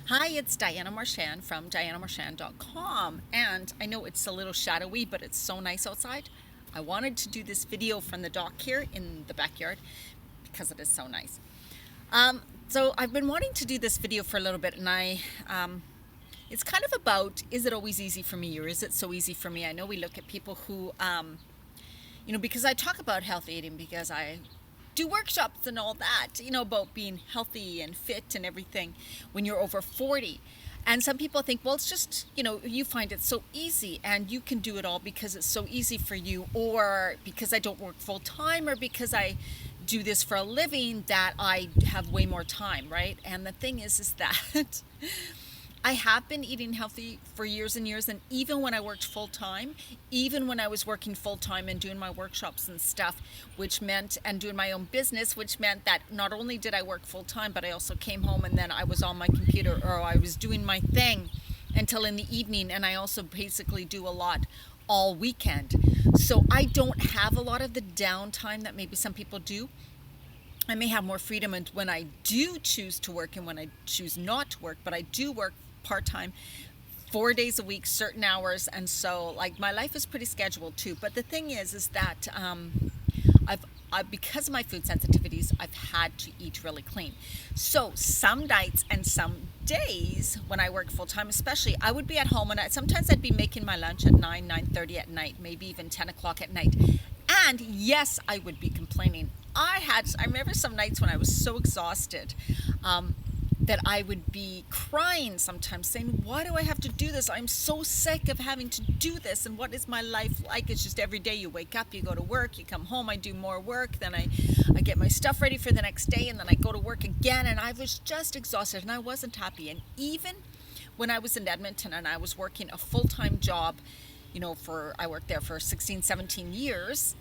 Hi, it's Diana Marchand from dianamarchand.com. And I know it's a little shadowy, but it's so nice outside. I wanted to do this video from the dock here in the backyard because it is so nice. So I've been wanting to do this video for a little bit, and it's kind of about, is it always easy for me, or is it so easy for me? I know we look at people who, because I talk about healthy eating, because I do workshops and all that, about being healthy and fit and everything when you're over 40. And some people think, well, it's just, you find it so easy and you can do it all because it's so easy for you, or because I don't work full time, or because I do this for a living that I have way more time, right? And the thing is that I have been eating healthy for years and years, and even when I worked full-time, even when I was working full-time and doing my workshops and stuff, which meant, and doing my own business, which meant that not only did I work full-time, but I also came home and then I was on my computer, or I was doing my thing until in the evening, and I also basically do a lot all weekend. So I don't have a lot of the downtime that maybe some people do. I may have more freedom when I do choose to work and when I choose not to work, but I do work part-time 4 days a week, certain hours, and so my life is pretty scheduled too. But the thing is that because of my food sensitivities, I've had to eat really clean. So some nights and some days when I work full-time, especially, I would be at home, and sometimes I'd be making my lunch at 9:30 at night, maybe even 10 o'clock at night. And yes, I would be complaining. I remember some nights when I was so exhausted that I would be crying sometimes, saying, why do I have to do this? I'm so sick of having to do this. And what is my life like? It's just every day you wake up, you go to work, you come home, I do more work, then I get my stuff ready for the next day, and then I go to work again. And I was just exhausted, and I wasn't happy. And even when I was in Edmonton and I was working a full-time job, I worked there for 16, 17 years.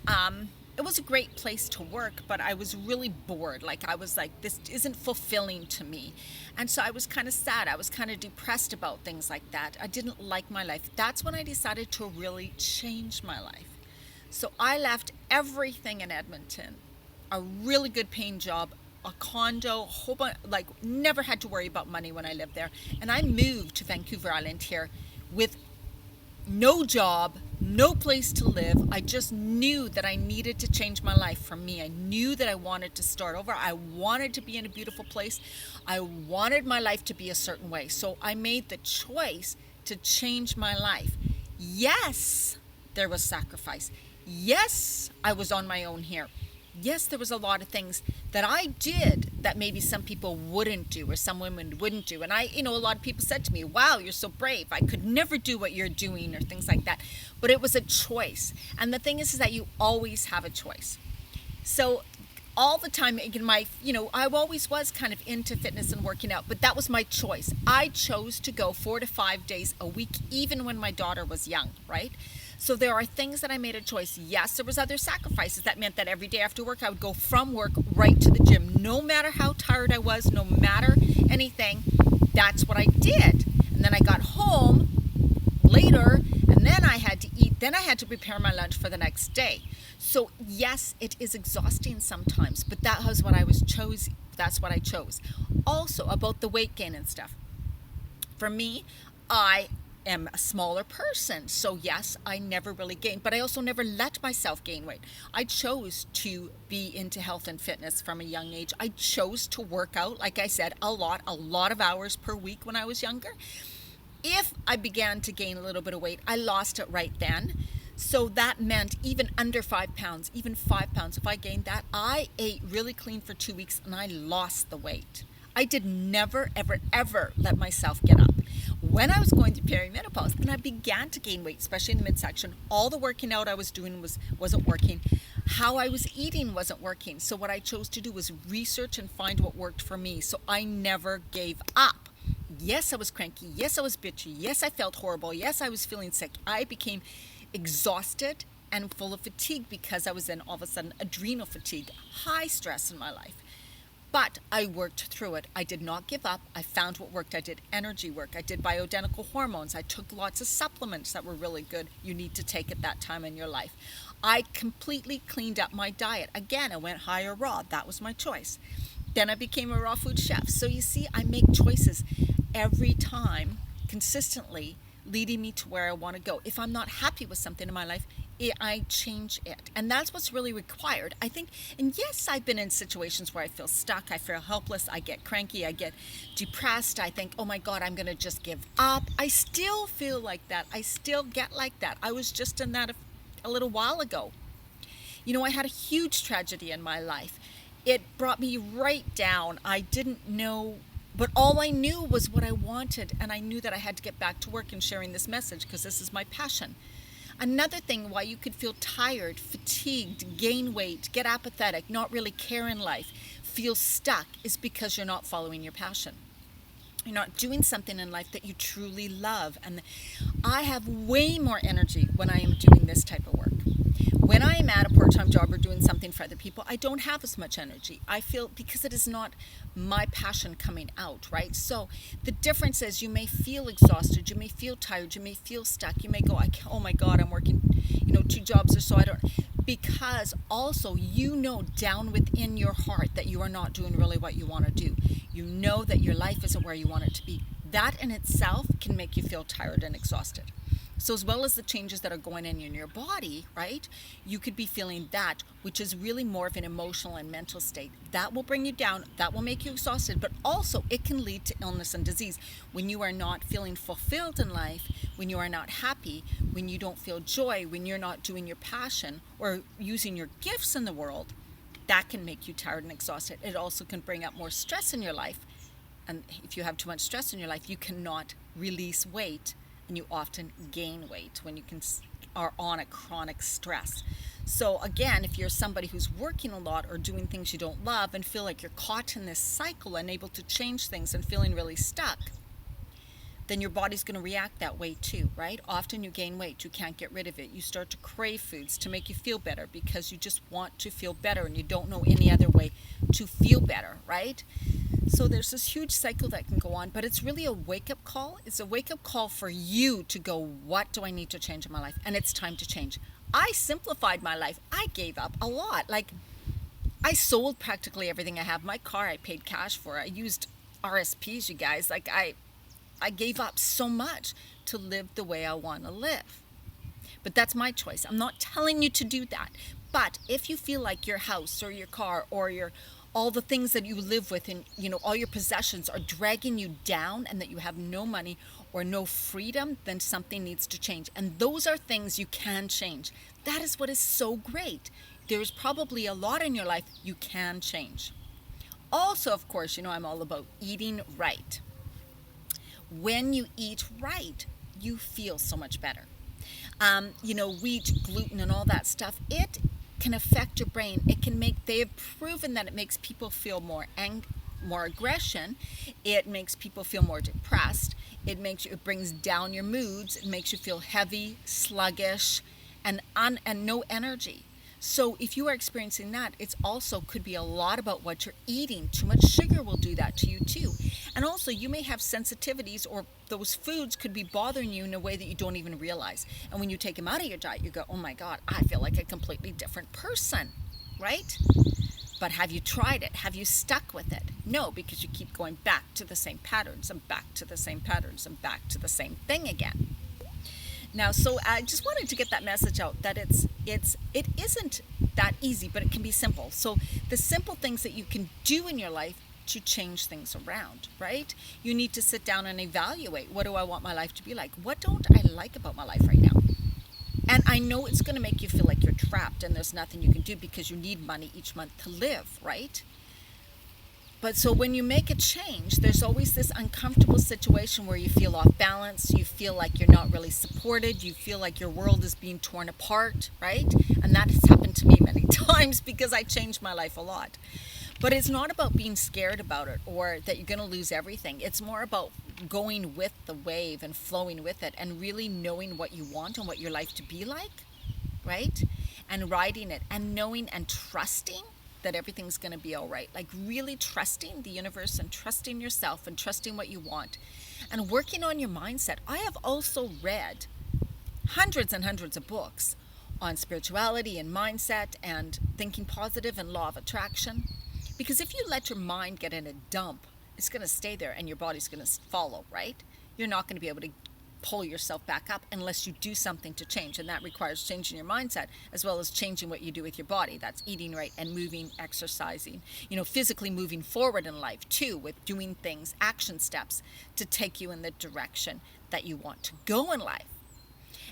It was a great place to work, but I was really bored. I was like, this isn't fulfilling to me. And so I was kind of sad. I was kind of depressed about things like that. I didn't like my life. That's when I decided to really change my life. So I left everything in Edmonton, a really good paying job, a condo, never had to worry about money when I lived there. And I moved to Vancouver Island here with no job, no place to live. I just knew that I needed to change my life for me. I knew that I wanted to start over. I wanted to be in a beautiful place. I wanted my life to be a certain way. So I made the choice to change my life. Yes, there was sacrifice. Yes, I was on my own here. Yes, there was a lot of things that I did that maybe some people wouldn't do, or some women wouldn't do. And a lot of people said to me, wow, you're so brave. I could never do what you're doing, or things like that. But it was a choice. And the thing is that you always have a choice. So all the time, I always was kind of into fitness and working out, but that was my choice. I chose to go 4 to 5 days a week, even when my daughter was young, right? So there are things that I made a choice. Yes, there was other sacrifices. That meant that every day after work, I would go from work right to the gym. No matter how tired I was, no matter anything, that's what I did. And then I got home later, and then I had to eat. Then I had to prepare my lunch for the next day. So yes, it is exhausting sometimes, but that was what That's what I chose. Also, about the weight gain and stuff. For me, I am a smaller person, so yes, I never really gained, but I also never let myself gain weight. I chose to be into health and fitness from a young age. I chose to work out, like I said, a lot of hours per week when I was younger. If I began to gain a little bit of weight, I lost it right then. So that meant even under 5 pounds, even 5 pounds, if I gained that, I ate really clean for 2 weeks and I lost the weight. I did never, ever, ever let myself get up. When I was going through perimenopause and I began to gain weight, especially in the midsection, all the working out I was doing wasn't working. How I was eating wasn't working. So what I chose to do was research and find what worked for me. So I never gave up. Yes, I was cranky. Yes, I was bitchy. Yes, I felt horrible. Yes, I was feeling sick. I became exhausted and full of fatigue because I was in all of a sudden adrenal fatigue, high stress in my life. But I worked through it. I did not give up. I found what worked. I did energy work. I did bioidentical hormones. I took lots of supplements that were really good. You need to take at that time in your life. I completely cleaned up my diet. Again, I went high or raw. That was my choice. Then I became a raw food chef. So you see, I make choices. every time, consistently leading me to where I want to go. If I'm not happy with something in my life, I change it. And that's what's really required, I think. And yes, I've been in situations where I feel stuck, I feel helpless, I get cranky, I get depressed, I think, oh my God, I'm going to just give up. I still feel like that. I still get like that. I was just in that a little while ago. You know, I had a huge tragedy in my life. It brought me right down. I didn't know, but all I knew was what I wanted. And I knew that I had to get back to work and sharing this message because this is my passion. Another thing why you could feel tired, fatigued, gain weight, get apathetic, not really care in life, feel stuck is because you're not following your passion. You're not doing something in life that you truly love. And I have way more energy when I am doing this type of work. When I am at a part-time job or doing something for other people, I don't have as much energy. I feel because it is not my passion coming out, right? So the difference is you may feel exhausted, you may feel tired, you may feel stuck, you may go, oh my God, I'm working, 2 jobs or so. I don't, because also down within your heart that you are not doing really what you want to do. You know that your life isn't where you want it to be. That in itself can make you feel tired and exhausted. So as well as the changes that are going in your body, right, you could be feeling that, which is really more of an emotional and mental state. That will bring you down, that will make you exhausted, but also it can lead to illness and disease. When you are not feeling fulfilled in life, when you are not happy, when you don't feel joy, when you're not doing your passion or using your gifts in the world, that can make you tired and exhausted. It also can bring up more stress in your life. And if you have too much stress in your life, you cannot release weight. And you often gain weight when you are on a chronic stress. So again, if you're somebody who's working a lot or doing things you don't love and feel like you're caught in this cycle, unable to change things and feeling really stuck, then your body's going to react that way too, right? Often you gain weight, you can't get rid of it. You start to crave foods to make you feel better because you just want to feel better and you don't know any other way to feel better, right? So there's this huge cycle that can go on, but it's really a wake-up call. It's a wake-up call for you to go, what do I need to change in my life? And it's time to change. I simplified my life. I gave up a lot. Like, I sold practically everything I have. My car, I paid cash for. I used RSPs, you guys. Like, I gave up so much to live the way I want to live. But that's my choice. I'm not telling you to do that. But if you feel like your house or your car or all the things that you live with and all your possessions are dragging you down and that you have no money or no freedom, then something needs to change. And those are things you can change. That is what is so great. There's probably a lot in your life you can change. Also, of course, I'm all about eating right. When you eat right, you feel so much better. Wheat, gluten, and all that stuff, it can affect your brain. They have proven that it makes people feel more aggression. It makes people feel more depressed. It brings down your moods. It makes you feel heavy, sluggish, and no energy. So if you are experiencing that, it's also could be a lot about what you're eating. Too much sugar will do that to you too. And also you may have sensitivities or those foods could be bothering you in a way that you don't even realize. And when you take them out of your diet, you go, oh my God, I feel like a completely different person, right? But have you tried it? Have you stuck with it? No, because you keep going back to the same patterns and back to the same patterns and back to the same thing again. Now, so I just wanted to get that message out that it isn't that easy, but it can be simple. So the simple things that you can do in your life to change things around, right? You need to sit down and evaluate, what do I want my life to be like? What don't I like about my life right now? And I know it's going to make you feel like you're trapped and there's nothing you can do because you need money each month to live, right? But so when you make a change, there's always this uncomfortable situation where you feel off balance, you feel like you're not really supported, you feel like your world is being torn apart, right? And that has happened to me many times because I changed my life a lot. But it's not about being scared about it or that you're going to lose everything. It's more about going with the wave and flowing with it and really knowing what you want and what your life to be like, right? And riding it and knowing and trusting that everything's going to be all right. Like really trusting the universe and trusting yourself and trusting what you want and working on your mindset. I have also read hundreds and hundreds of books on spirituality and mindset and thinking positive and law of attraction. Because if you let your mind get in a dump, it's going to stay there and your body's going to follow, right? You're not going to be able to pull yourself back up unless you do something to change, and that requires changing your mindset as well as changing what you do with your body. That's eating right and moving, exercising, physically moving forward in life too, with doing things, action steps to take you in the direction that you want to go in life.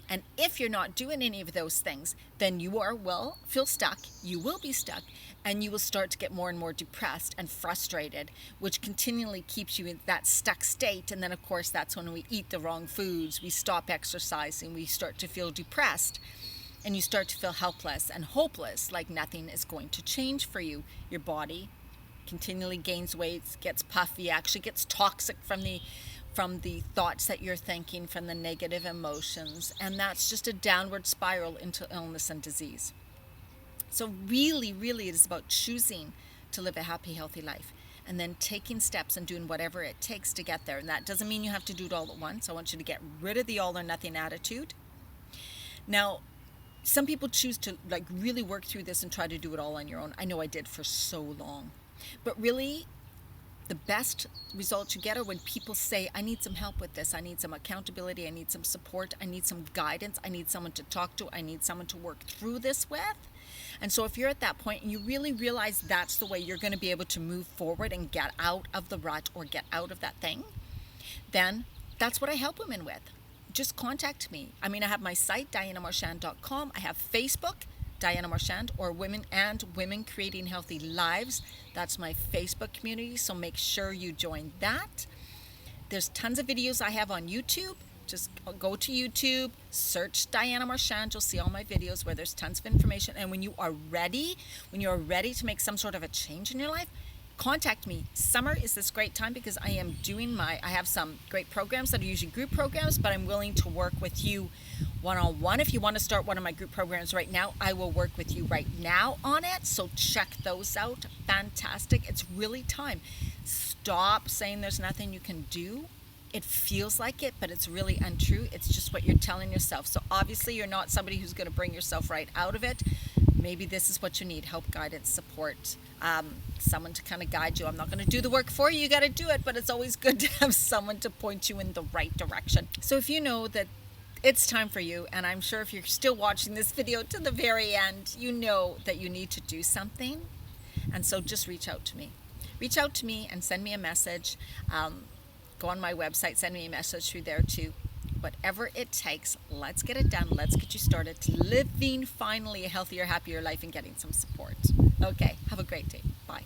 And if you're not doing any of those things, then you will feel stuck, you will be stuck, and you will start to get more and more depressed and frustrated, which continually keeps you in that stuck state. And then, of course, that's when we eat the wrong foods, we stop exercising, we start to feel depressed, and you start to feel helpless and hopeless, like nothing is going to change for you. Your body continually gains weight, gets puffy, actually gets toxic from the thoughts that you're thinking, from the negative emotions, and that's just a downward spiral into illness and disease. So really, really, it is about choosing to live a happy, healthy life, and then taking steps and doing whatever it takes to get there. And that doesn't mean you have to do it all at once. I want you to get rid of the all or nothing attitude. Now, some people choose to really work through this and try to do it all on your own. I know I did for so long, but really, the best results you get are when people say, I need some help with this, I need some accountability, I need some support, I need some guidance, I need someone to talk to, I need someone to work through this with. And so if you're at that point and you really realize that's the way you're going to be able to move forward and get out of the rut or get out of that thing, then that's what I help women with. Just contact me. I have my site, DianaMarchand.com. I have Facebook, Diana Marchand, or Women Creating Healthy Lives. That's my Facebook community, so make sure you join that. There's tons of videos I have on YouTube. Just go to YouTube, search Diana Marchand. You'll see all my videos where there's tons of information. And when you are ready to make some sort of a change in your life, contact me. Summer is this great time because I have some great programs that are usually group programs, but I'm willing to work with you one-on-one. If you want to start one of my group programs right now, I will work with you right now on it. So check those out. Fantastic. It's really time. Stop saying there's nothing you can do. It feels like it, but it's really untrue. It's just what you're telling yourself. So obviously you're not somebody who's going to bring yourself right out of it. Maybe this is what you need: help, guidance, support, someone to kind of guide you. I'm not going to do the work for you. You got to do it, but it's always good to have someone to point you in the right direction. So if you know that it's time for you, and I'm sure if you're still watching this video to the very end, you know that you need to do something. And so just reach out to me. Reach out to me and send me a message. Go on my website, send me a message through there too. Whatever it takes, let's get it done. Let's get you started living finally a healthier, happier life and getting some support. Okay, have a great day. Bye.